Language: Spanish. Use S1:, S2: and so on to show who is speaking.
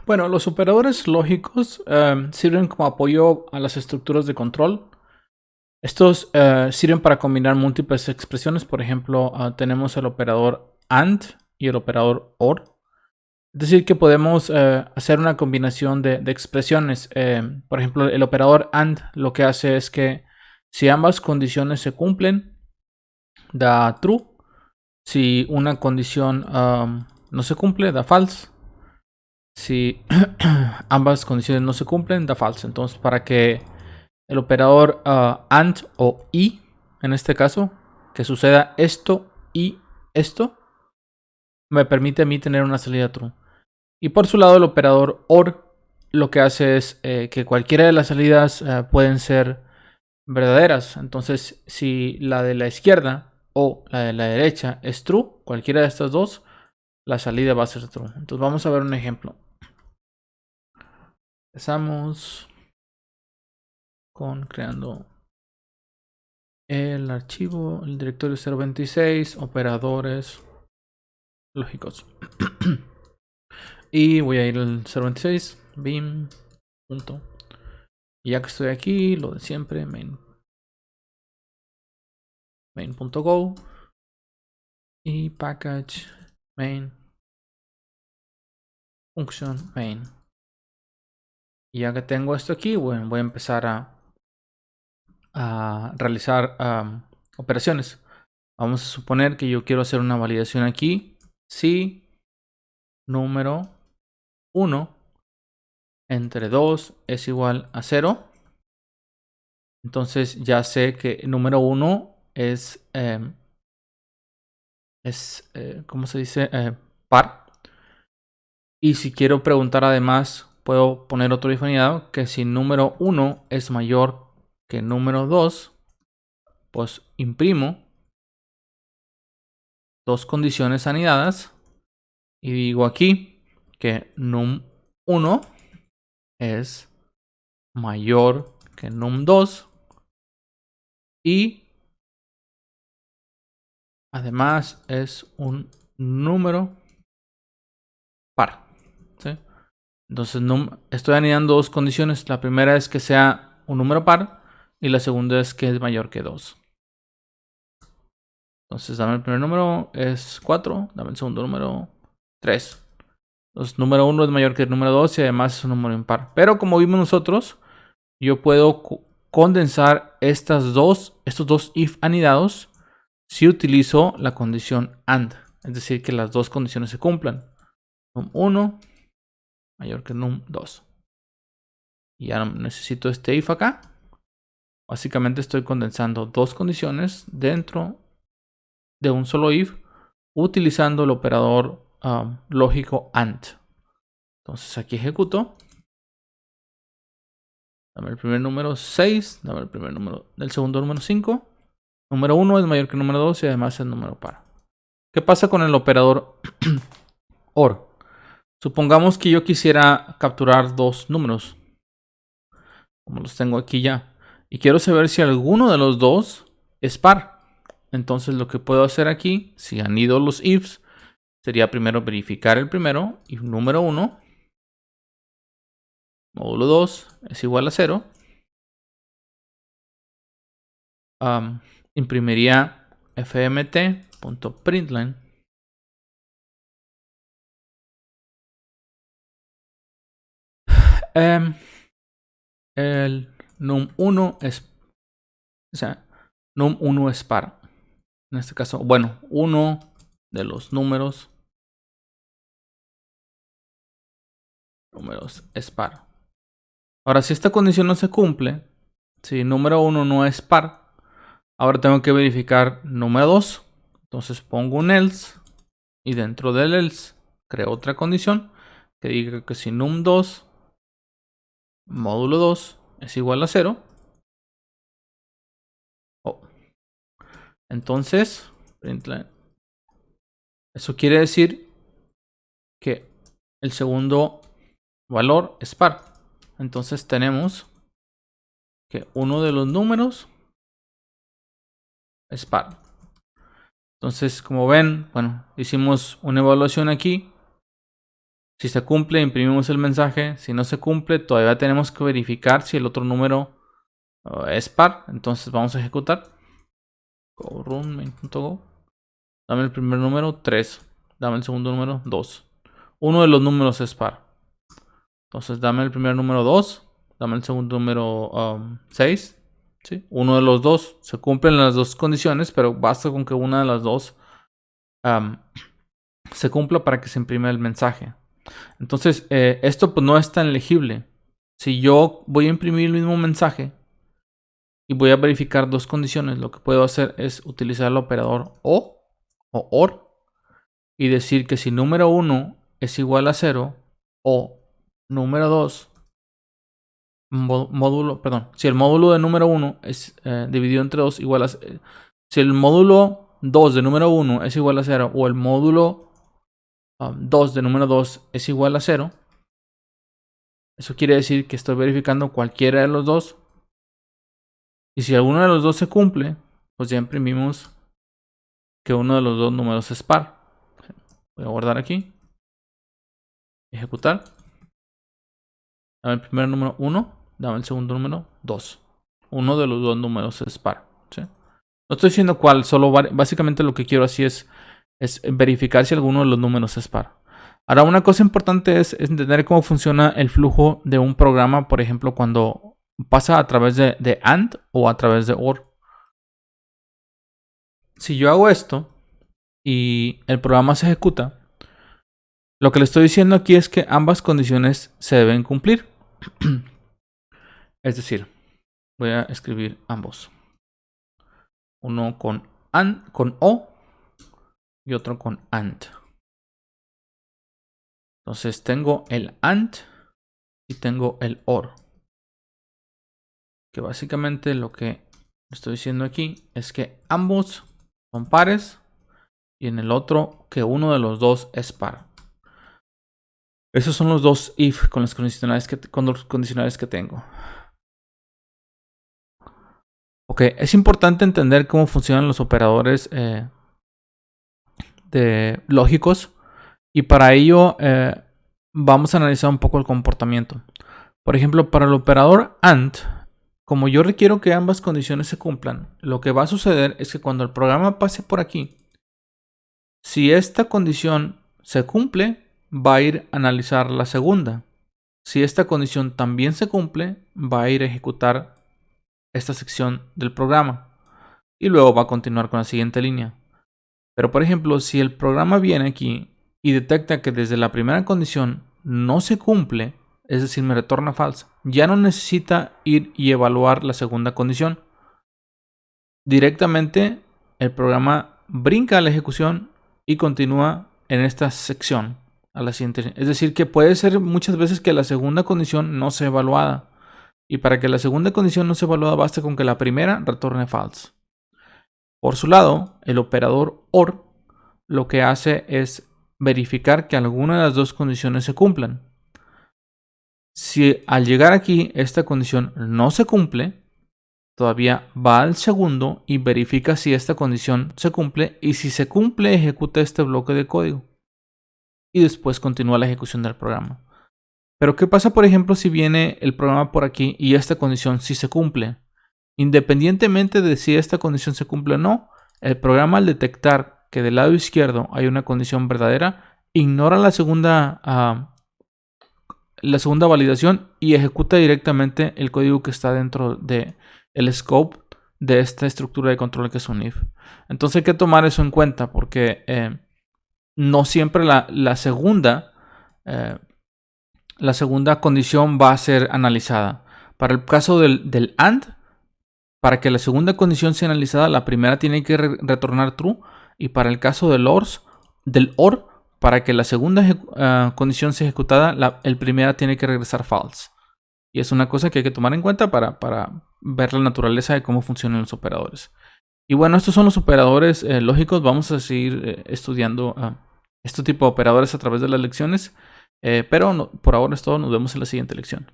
S1: Bueno, los operadores lógicos sirven como apoyo a las estructuras de control. Estos sirven para combinar múltiples expresiones. Por ejemplo, tenemos el operador AND y el operador OR. Es decir, que podemos hacer una combinación de expresiones. Por ejemplo, el operador AND lo que hace es que si ambas condiciones se cumplen, da true. Si una condición no se cumple, da false. Si ambas condiciones no se cumplen, da false. Entonces, para que el operador AND o y, en este caso, que suceda esto y esto, me permite a mí tener una salida true. Y por su lado, el operador OR lo que hace es que cualquiera de las salidas pueden ser verdaderas. Entonces, si la de la izquierda o la de la derecha es true, cualquiera de estas dos, la salida va a ser true. Entonces, vamos a ver un ejemplo. Empezamos con creando el archivo, el directorio 026, operadores lógicos. Y voy a ir al 026, bin, punto. Y ya que estoy aquí, lo de siempre, main.go y package main function main. Y ya que tengo esto aquí, bueno, voy a empezar a realizar operaciones. Vamos a suponer que yo quiero hacer una validación aquí. Si número 1 entre 2 es igual a 0. Entonces ya sé que el número 1 ¿cómo se dice? Par. Y si quiero preguntar además, puedo poner otro definido que si número 1 es mayor que número 2, pues imprimo dos condiciones anidadas y digo aquí que num1 es mayor que num2 y además es un número par. ¿Sí? Entonces estoy anidando dos condiciones. La primera es que sea un número par y la segunda es que es mayor que 2. Entonces dame el primer número, es 4. Dame el segundo número, 3. Entonces número 1 es mayor que el número 2 y además es un número impar. Pero como vimos nosotros, yo puedo condensar estos dos if anidados si utilizo la condición AND. Es decir, que las dos condiciones se cumplan. Num1 mayor que num2. Y ya no necesito este if acá. Básicamente estoy condensando dos condiciones dentro de un solo if utilizando el operador lógico AND. Entonces aquí ejecuto. Dame el primer número 6. Dame el primer número del segundo número 5. Número 1 es mayor que el número 2 y además es número par. ¿Qué pasa con el operador OR? Supongamos que yo quisiera capturar dos números, como los tengo aquí ya, y quiero saber si alguno de los dos es par. Entonces lo que puedo hacer aquí, si anido los ifs, sería primero verificar el primero, if número 1, módulo 2 es igual a 0. Imprimiría fmt.println el num1 es, o sea, num1 es par. En este caso, bueno, uno de los números es par. Ahora, si esta condición no se cumple, si número 1 no es par, ahora tengo que verificar número 2. Entonces pongo un else y dentro del else creo otra condición que diga que si num2 módulo 2 es igual a 0. Oh. Entonces, eso quiere decir que el segundo valor es par. Entonces tenemos que uno de los números es par. Entonces, como ven, bueno, hicimos una evaluación aquí Si se cumple, imprimimos el mensaje. Si no se cumple, todavía tenemos que verificar si el otro número es par. Entonces vamos a ejecutar. Go run main.go. Dame el primer número, 3. Dame el segundo número, 2. Uno de los números es par. Entonces dame el primer número, 2. Dame el segundo número, 6. ¿Sí? Uno de los dos. Se cumplen las dos condiciones, pero basta con que una de las dos se cumpla para que se imprima el mensaje. Entonces, esto pues no es tan legible. Si yo voy a imprimir el mismo mensaje y voy a verificar dos condiciones, lo que puedo hacer es utilizar el operador o OR y decir que si número 1 es igual a 0 o número 2, si el módulo de número 1 es dividido entre 2 igual a... si el módulo 2 de número 1 es igual a 0 o el módulo 2 de número 2 es igual a 0, eso quiere decir que estoy verificando cualquiera de los dos. Y si alguno de los dos se cumple, pues ya imprimimos que uno de los dos números es par. Voy a guardar aquí. Ejecutar. Dame el primer número 1. Dame el segundo número 2. Uno de los dos números es par. ¿Sí? No estoy diciendo cuál, solo básicamente lo que quiero así es verificar si alguno de los números es par. Ahora, una cosa importante es entender cómo funciona el flujo de un programa, por ejemplo, cuando pasa a través de AND o a través de OR. Si yo hago esto y el programa se ejecuta, lo que le estoy diciendo aquí es que ambas condiciones se deben cumplir. Es decir, voy a escribir ambos. Uno con O y otro con AND. Entonces tengo el AND y tengo el OR. Que básicamente lo que estoy diciendo aquí es que ambos son pares y en el otro que uno de los dos es par. Esos son los dos if con los condicionales que tengo. Ok, es importante entender cómo funcionan los operadores lógicos y para ello vamos a analizar un poco el comportamiento. Por ejemplo, para el operador AND, como yo requiero que ambas condiciones se cumplan, lo que va a suceder es que cuando el programa pase por aquí, si esta condición se cumple, va a ir a analizar la segunda. Si esta condición también se cumple, va a ir a ejecutar esta sección del programa y luego va a continuar con la siguiente línea. Pero por ejemplo, si el programa viene aquí y detecta que desde la primera condición no se cumple, es decir, me retorna falsa, ya no necesita ir y evaluar la segunda condición. Directamente el programa brinca a la ejecución y continúa en esta sección a la siguiente. Es decir, que puede ser muchas veces que la segunda condición no sea evaluada. Y para que la segunda condición no sea evaluada basta con que la primera retorne false. Por su lado, el operador OR lo que hace es verificar que alguna de las dos condiciones se cumplan. Si al llegar aquí esta condición no se cumple, todavía va al segundo y verifica si esta condición se cumple y si se cumple ejecuta este bloque de código y después continúa la ejecución del programa. Pero ¿qué pasa por ejemplo si viene el programa por aquí y esta condición sí se cumple? Independientemente de si esta condición se cumple o no, el programa al detectar que del lado izquierdo hay una condición verdadera, ignora la segunda validación y ejecuta directamente el código que está dentro del scope de esta estructura de control que es un if. Entonces hay que tomar eso en cuenta porque no siempre la segunda condición va a ser analizada. Para el caso del AND, para que la segunda condición sea analizada, la primera tiene que retornar true. Y para el caso del OR, para que la segunda condición sea ejecutada, el primera tiene que regresar false. Y es una cosa que hay que tomar en cuenta para ver la naturaleza de cómo funcionan los operadores. Y bueno, estos son los operadores lógicos. Vamos a seguir estudiando este tipo de operadores a través de las lecciones. Pero por ahora es todo. Nos vemos en la siguiente lección.